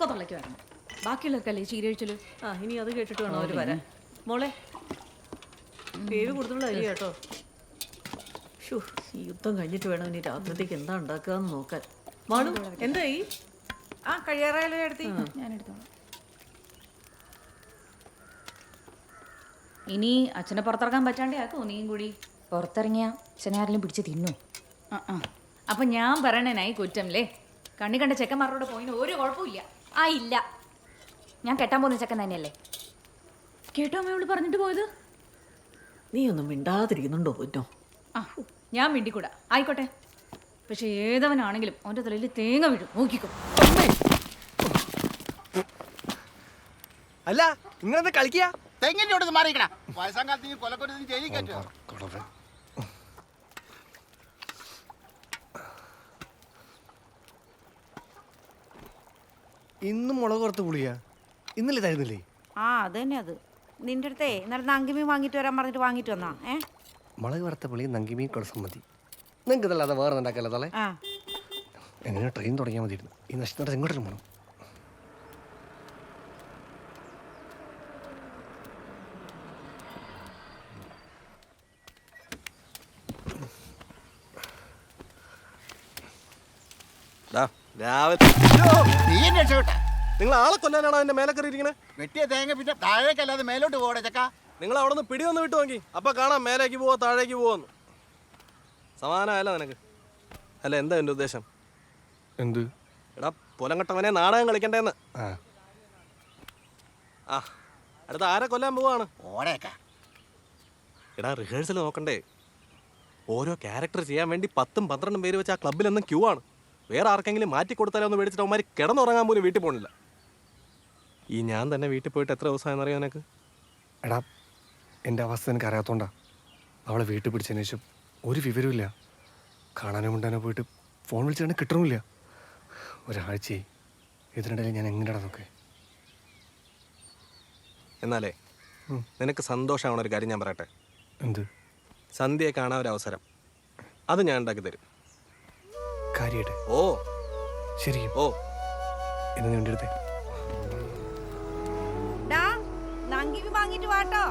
ഇപ്പൊ തള്ളയ്ക്ക് വരണം. ബാക്കിയുള്ളൊക്കെ അല്ലേ ചീരഴിച്ചല്. ഇനി അത് കേട്ടിട്ട് വേണം അവര് വരാൻ. മോളെ പേര് കൂടുതലുള്ള അരി കേട്ടോ. ഈ യുദ്ധം കഴിഞ്ഞിട്ട് വേണം ഇനി രാത്രിത്തേക്ക് എന്താ ഉണ്ടാക്കുക നോക്കാൻ. മാളു എന്തായി? കഴിയാറായാലോ എടുത്തി. ഞാൻ എടുത്തോളാം. ഇനി അച്ഛനെ പുറത്തിറക്കാൻ പറ്റാണ്ടേ ആക്കോ നീയും കൂടി. പുറത്തിറങ്ങിയ അച്ഛനെ ആരെങ്കിലും പിടിച്ച് തിന്നു. അപ്പൊ ഞാൻ പറയണേനായി കുറ്റംല്ലേ. കണ്ണി കണ്ട ചെക്കന്മാരോട് പോയിന് ഒരു കുഴപ്പമില്ല. ഇല്ല, ഞാൻ കെട്ടാൻ പോകുന്ന ചെക്കൻ തന്നെയല്ലേ. കേട്ടോ അമ്മയോട് പറഞ്ഞിട്ട് പോയത്? നീ ഒന്നും മിണ്ടാതിരിക്കുന്നുണ്ടോ പൊന്നോ? ഞാൻ മിണ്ടിക്കൂടാ, ആയിക്കോട്ടെ. പക്ഷെ ഏതവനാണെങ്കിലും അവന്റെ തലയിൽ തേങ്ങ വീഴും, നോക്കിക്കോ. അല്ല നിങ്ങളെന്താ കളിക്കുക? തെങ്ങിന്റെ മാറിക്കണ വയസ്സാം കാലത്ത് കൊലക്കൊരു ജയിലിൽ കയറ്റുക. ഇന്നും മുളക് പുറത്ത് പുളിയാ, ഇന്നലെ തരുന്നില്ലേ? അത് തന്നെ. അത് നിന്റെ അടുത്തേ ഇന്നലെ നങ്കിമീൻ വാങ്ങിട്ട് വരാൻ പറഞ്ഞിട്ട് വാങ്ങിട്ട് വന്നാ. മുളക് വറുത്ത പുളി നങ്കിമീൻ കുളസം മതി. നിങ്ങൾക്ക് ഇതല്ലാതെ വേറെ ഉണ്ടാക്കല്ലോ തളെ. എങ്ങനെ ട്രെയിൻ തുടങ്ങിയാൽ മതിയിരുന്നു. ഈ നഷ്ടം ഇങ്ങോട്ടും പോകണം. നിങ്ങൾ ആളെ കൊല്ലാനാണോ എന്റെ മേലെ കയറിയിരിക്കണേ? വെട്ടിയ തേങ്ങ പിന്നെ താഴേക്കല്ലാതെ മേലോട്ട് പോകണേ ചക്ക. നിങ്ങൾ അവിടെ നിന്ന് പിടി വന്ന് വിട്ടു നോക്കി, അപ്പൊ കാണാം മേലേക്ക് പോവോ താഴേക്ക് പോവോന്ന്. സമാനമല്ല നിനക്ക്. അല്ല എന്താ എന്റെ ഉദ്ദേശം? എന്ത്? എടാ പൊലം കെട്ടവനെ നാടകം കളിക്കണ്ടേന്ന്. അടുത്ത ആരെ കൊല്ലാൻ പോവാണ്? ഓടേക്ക. എടാ റിഹേഴ്സൽ നോക്കണ്ടേ? ഓരോ ക്യാരക്ടർ ചെയ്യാൻ വേണ്ടി 10ഉം 12ഉം പേര് വെച്ച് ആ ക്ലബ്ബിലെന്നും ക്യൂ ആണ്. വേറെ ആർക്കെങ്കിലും മാറ്റി കൊടുത്താലോ ഒന്ന് മേടിച്ചിട്ട് അവന്മാർ കിടന്നുറങ്ങാൻ പോലും വീട്ടിൽ പോകണില്ല. ഈ ഞാൻ തന്നെ വീട്ടിൽ പോയിട്ട് എത്ര ദിവസമായെന്നറിയാം നിനക്ക്? എടാ എൻ്റെ അവസ്ഥ എനിക്ക് അറിയാത്തോണ്ടാ. അവളെ വീട്ടിൽ പിടിച്ചതിന് ശേഷം ഒരു വിവരമില്ല. കാണാനോ മിണ്ടാനോ പോയിട്ട് ഫോൺ വിളിച്ചിട്ട് കിട്ടണമില്ല. ഒരാഴ്ചയായി. ഇതിനിടയിൽ ഞാൻ എങ്ങനെയാ നോക്കേ? എന്നാലേ നിനക്ക് സന്തോഷമാവണ ഒരു കാര്യം ഞാൻ പറയട്ടെ. എന്ത്? സന്ധ്യയെ കാണാൻ ഒരു അവസരം, അത് ഞാൻ ഉണ്ടാക്കി തരും. കാര്യമായിട്ട്? ഓ ശരിക്കും? ഓ എന്ന് നീ എടുത്തേ. നങ്കിമീൻ വാങ്ങിട്ട് വാട്ടോ.